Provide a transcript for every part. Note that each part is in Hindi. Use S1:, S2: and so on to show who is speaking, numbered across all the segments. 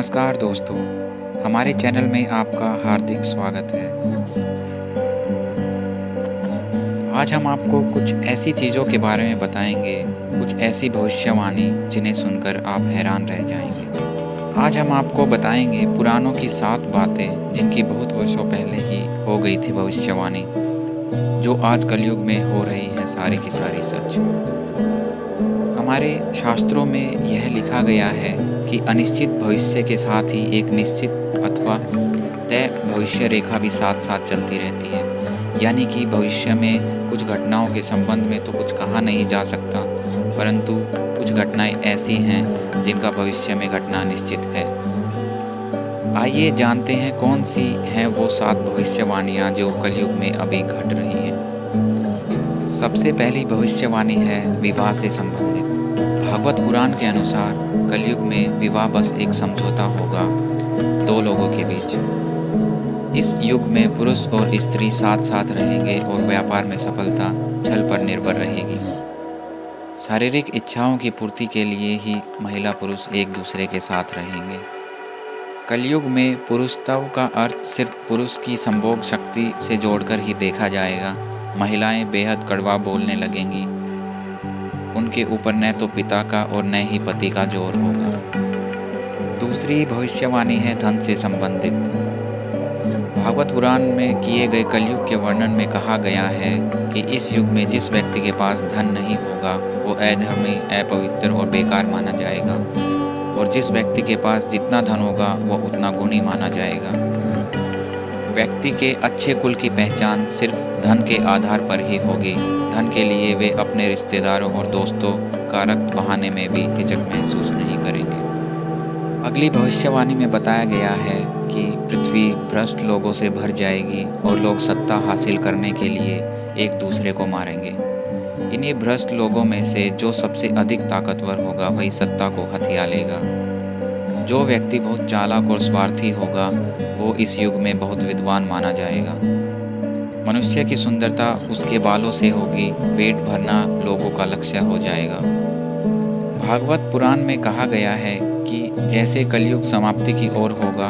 S1: नमस्कार दोस्तों, हमारे चैनल में आपका हार्दिक स्वागत है। आज हम आपको कुछ ऐसी चीज़ों के बारे में बताएंगे, कुछ ऐसी भविष्यवाणी जिन्हें सुनकर आप हैरान रह जाएंगे। आज हम आपको बताएंगे पुराणों की 7 बातें जिनकी बहुत वर्षों पहले ही हो गई थी भविष्यवाणी, जो आज कलयुग में हो रही है सारी की सारी सच। हमारे शास्त्रों में यह लिखा गया है कि अनिश्चित भविष्य के साथ ही एक निश्चित अथवा तय भविष्य रेखा भी साथ साथ चलती रहती है। यानी कि भविष्य में कुछ घटनाओं के संबंध में तो कुछ कहा नहीं जा सकता, परंतु कुछ घटनाएं ऐसी हैं जिनका भविष्य में घटना निश्चित है। आइए जानते हैं कौन सी हैं वो 7 भविष्यवाणियां जो कलयुग में अभी घट रही हैं। सबसे पहली भविष्यवाणी है विवाह से संबंधित। भागवत पुराण के अनुसार कलयुग में विवाह बस एक समझौता होगा 2 लोगों के बीच। इस युग में पुरुष और स्त्री साथ साथ रहेंगे और व्यापार में सफलता छल पर निर्भर रहेगी। शारीरिक इच्छाओं की पूर्ति के लिए ही महिला पुरुष एक दूसरे के साथ रहेंगे। कलयुग में पुरुषत्व का अर्थ सिर्फ पुरुष की संभोग शक्ति से जोड़कर ही देखा जाएगा। महिलाएं बेहद कड़वा बोलने लगेंगी। उनके ऊपर न तो पिता का और न ही पति का जोर होगा। दूसरी भविष्यवाणी है धन से संबंधित। भागवत पुराण में किए गए कलयुग के वर्णन में कहा गया है कि इस युग में जिस व्यक्ति के पास धन नहीं होगा वो अधर्मी, अपवित्र और बेकार माना जाएगा, और जिस व्यक्ति के पास जितना धन होगा वो उतना गुणी माना जाएगा। व्यक्ति के अच्छे कुल की पहचान सिर्फ धन के आधार पर ही होगी। धन के लिए वे अपने रिश्तेदारों और दोस्तों का रक्त बहाने में भी हिचक महसूस नहीं करेंगे। अगली भविष्यवाणी में बताया गया है कि पृथ्वी भ्रष्ट लोगों से भर जाएगी और लोग सत्ता हासिल करने के लिए एक दूसरे को मारेंगे। इन्हीं भ्रष्ट लोगों में से जो सबसे अधिक ताकतवर होगा वही सत्ता को हथिया लेगा। जो व्यक्ति बहुत चालाक और स्वार्थी होगा वो इस युग में बहुत विद्वान माना जाएगा। मनुष्य की सुंदरता उसके बालों से होगी, पेट भरना लोगों का लक्ष्य हो जाएगा। भागवत पुराण में कहा गया है कि जैसे कलयुग समाप्ति की ओर होगा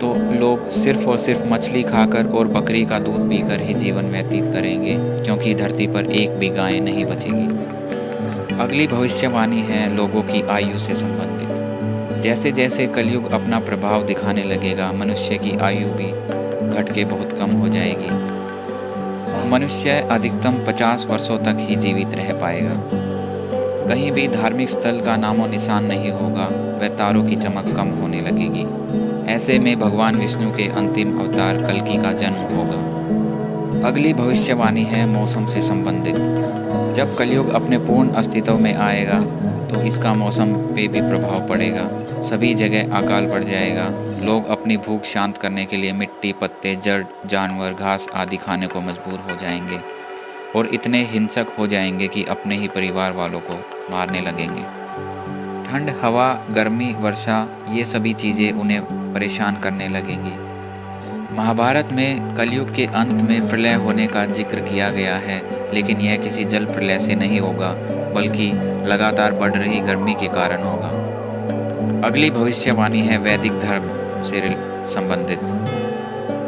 S1: तो लोग सिर्फ और सिर्फ मछली खाकर और बकरी का दूध पीकर ही जीवन व्यतीत करेंगे, क्योंकि धरती पर एक भी गाय नहीं बचेगी। अगली भविष्यवाणी है लोगों की आयु से संबंधित। जैसे जैसे कलयुग अपना प्रभाव दिखाने लगेगा, मनुष्य की आयु भी घट के बहुत कम हो जाएगी। मनुष्य अधिकतम 50 वर्षों तक ही जीवित रह पाएगा। कहीं भी धार्मिक स्थल का नामो निशान नहीं होगा, व तारों की चमक कम होने लगेगी। ऐसे में भगवान विष्णु के अंतिम अवतार कल्कि का जन्म होगा। अगली भविष्यवाणी है मौसम से संबंधित। जब कलयुग अपने पूर्ण अस्तित्व में आएगा तो इसका मौसम पे भी प्रभाव पड़ेगा। सभी जगह अकाल पड़ जाएगा। लोग अपनी भूख शांत करने के लिए मिट्टी, पत्ते, जड़, जानवर, घास आदि खाने को मजबूर हो जाएंगे और इतने हिंसक हो जाएंगे कि अपने ही परिवार वालों को मारने लगेंगे। ठंड, हवा, गर्मी, वर्षा, ये सभी चीज़ें उन्हें परेशान करने लगेंगी। महाभारत में कलयुग के अंत में प्रलय होने का जिक्र किया गया है, लेकिन यह किसी जल प्रलय से नहीं होगा, बल्कि लगातार बढ़ रही गर्मी के कारण होगा। अगली भविष्यवाणी है वैदिक धर्म से संबंधित।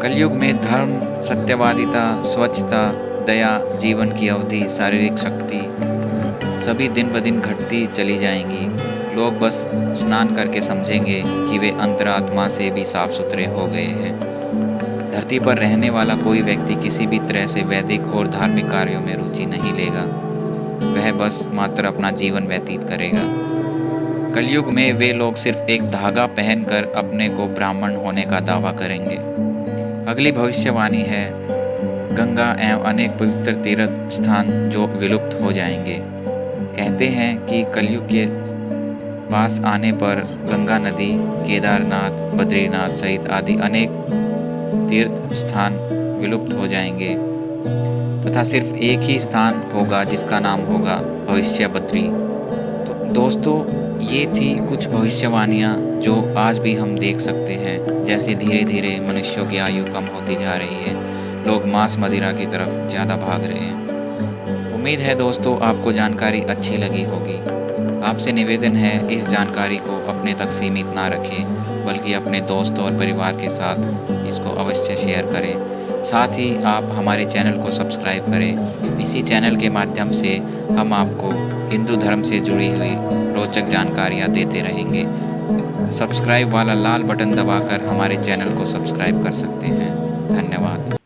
S1: कलयुग में धर्म, सत्यवादिता, स्वच्छता, दया, जीवन की अवधि, शारीरिक शक्ति सभी दिन ब दिन घटती चली जाएंगी। लोग बस स्नान करके समझेंगे कि वे अंतरात्मा से भी साफ सुथरे हो गए हैं। धरती पर रहने वाला कोई व्यक्ति किसी भी तरह से वैदिक और धार्मिक कार्यों में रुचि नहीं लेगा। वह बस मात्र अपना जीवन व्यतीत करेगा। कलयुग में वे लोग सिर्फ एक धागा पहनकर अपने को ब्राह्मण होने का दावा करेंगे। अगली भविष्यवाणी है गंगा एवं अनेक पवित्र तीर्थ स्थान जो विलुप्त हो जाएंगे। कहते हैं कि कलयुग के पास आने पर गंगा नदी, केदारनाथ, बद्रीनाथ सहित आदि अनेक तीर्थ स्थान विलुप्त हो जाएंगे तथा सिर्फ एक ही स्थान होगा जिसका नाम होगा भविष्य बद्री। तो दोस्तों, ये थी कुछ भविष्यवाणियाँ जो आज भी हम देख सकते हैं। जैसे धीरे धीरे मनुष्यों की आयु कम होती जा रही है, लोग मांस मदिरा की तरफ ज़्यादा भाग रहे हैं। उम्मीद है दोस्तों आपको जानकारी अच्छी लगी होगी। आपसे निवेदन है इस जानकारी को अपने तक सीमित ना रखें, बल्कि अपने दोस्तों और परिवार के साथ इसको अवश्य शेयर करें। साथ ही आप हमारे चैनल को सब्सक्राइब करें। इसी चैनल के माध्यम से हम आपको हिंदू धर्म से जुड़ी हुई रोचक जानकारियाँ देते रहेंगे। सब्सक्राइब वाला लाल बटन दबाकर हमारे चैनल को सब्सक्राइब कर सकते हैं। धन्यवाद।